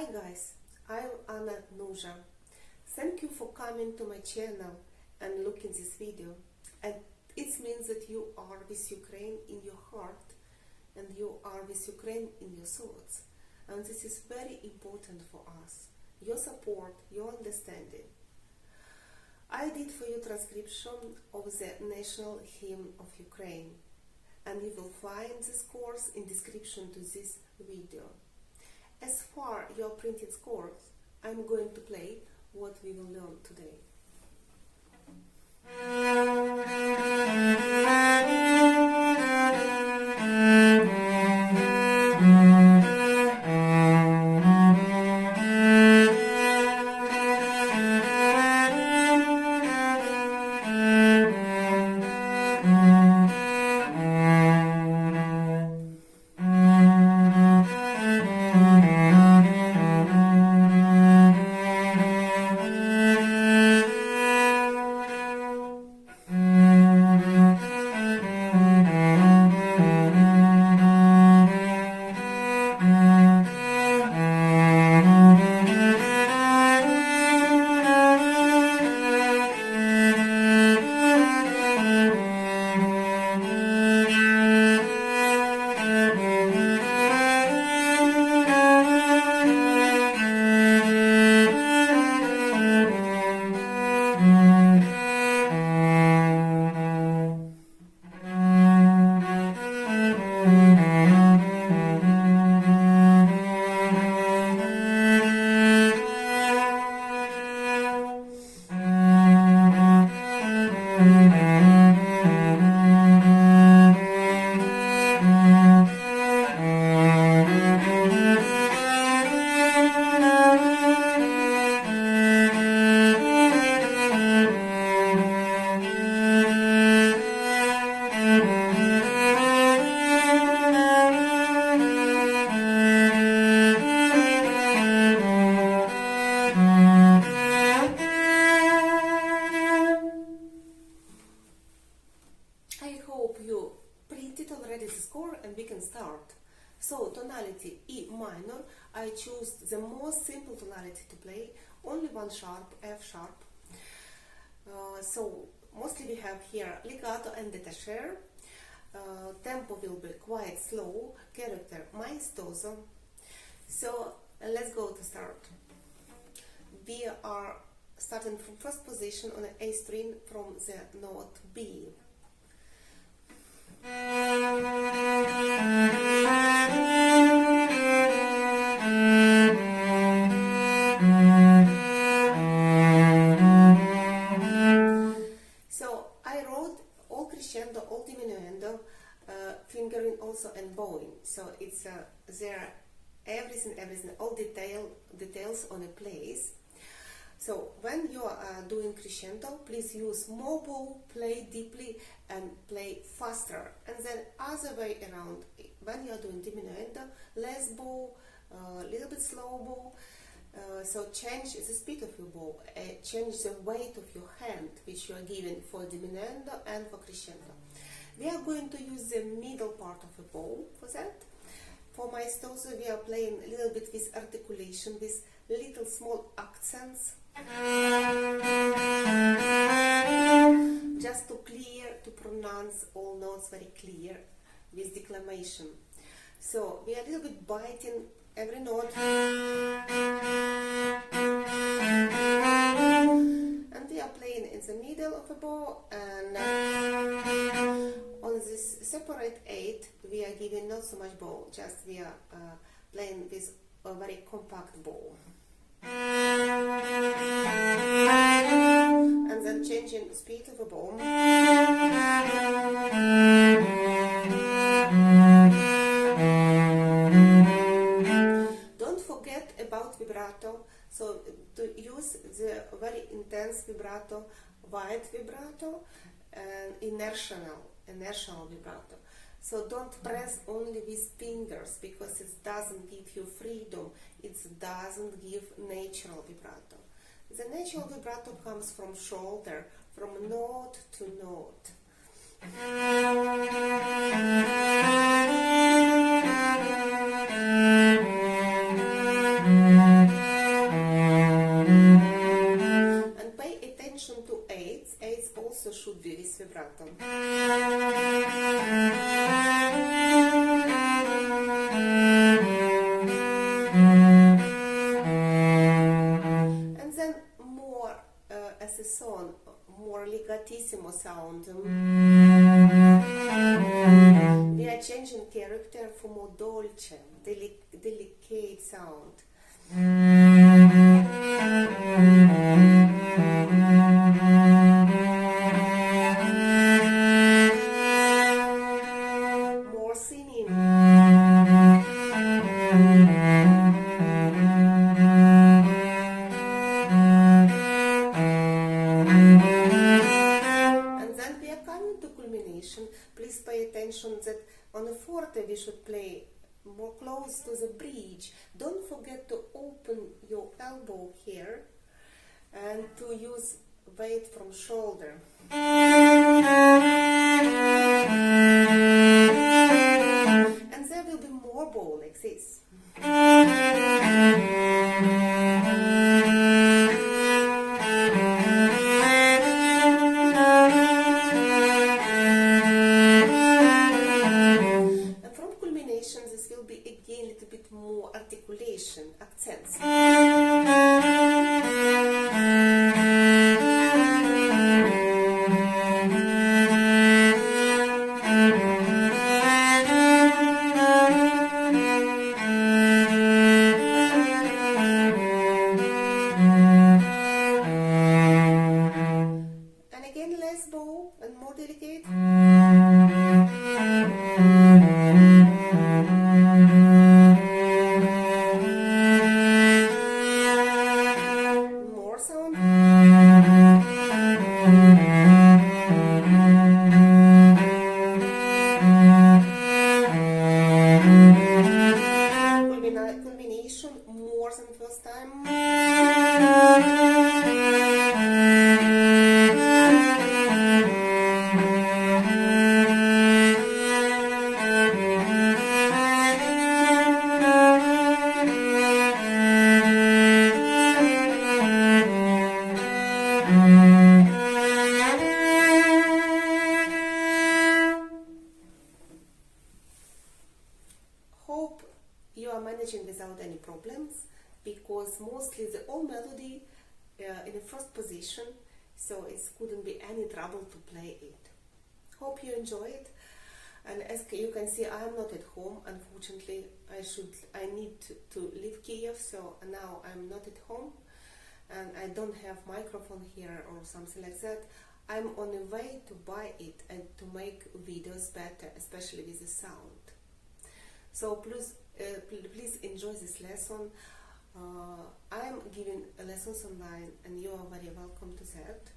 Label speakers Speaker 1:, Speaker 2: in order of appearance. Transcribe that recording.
Speaker 1: Hi guys, I'm Nuzha. Thank you for coming to my channel and looking this video. And it means that you are with Ukraine in your heart and you are with Ukraine in your thoughts. And this is very important for us. Your support, your understanding. I did for you transcription of the National Hymn of Ukraine. And you will find this course in description to this video. As for your printed scores, I'm going to play what we will learn today. I hope you printed already the score and we can start. So, tonality E minor, I choose the most simple tonality to play, only one sharp, F sharp. So, mostly we have here legato and détaché. Tempo will be quite slow, character maestoso. So, let's go to start. We are starting from first position on the A string from the note B. So I wrote all crescendo, all diminuendo, fingering also and bowing. So it's there everything, all details on a place. So when you are doing crescendo, please use more bow, play deeply and play faster. And then other way around, when you are doing diminuendo, less bow, a little bit slow bow. So change the speed of your bow, change the weight of your hand, which you are giving for diminuendo and for crescendo. We are going to use the middle part of the bow for that. For maestoso, we are playing a little bit with articulation, with little small accents. Just to pronounce all notes very clear with declamation. So we are a little bit biting every note. And we are playing in the middle of the bow, and on this separate 8 we are giving not so much bow, just we are playing with a very compact bow. And then changing the speed of the bow. Don't forget about vibrato. So to use the very intense vibrato, wide vibrato, and inertial vibrato. So don't press only with fingers, because it doesn't give you freedom, it doesn't give natural vibrato. The natural vibrato comes from shoulder, from note to note. also should be with vibrato. And then more as a song, more legatissimo sound. We are changing character for more dolce, delicate sound. More singing. And then we are coming to culmination. Please pay attention that on the forte we should play more close to the bridge. Don't forget to open your elbow here and to use weight from shoulder. And there will be more bow like this. This will be again a little bit more articulation, accents. And again less bow and more delicate. Combination more than first time. Hope you are managing without any problems, because mostly the whole melody in the first position, so it couldn't be any trouble to play it. Hope you enjoy it. And as you can see, I am not at home, unfortunately. I need to leave Kiev, so now I'm not at home and I don't have microphone here or something like that. I'm on the way to buy it and to make videos better, especially with the sound. So please enjoy this lesson. I'm giving lessons online and you are very welcome to that.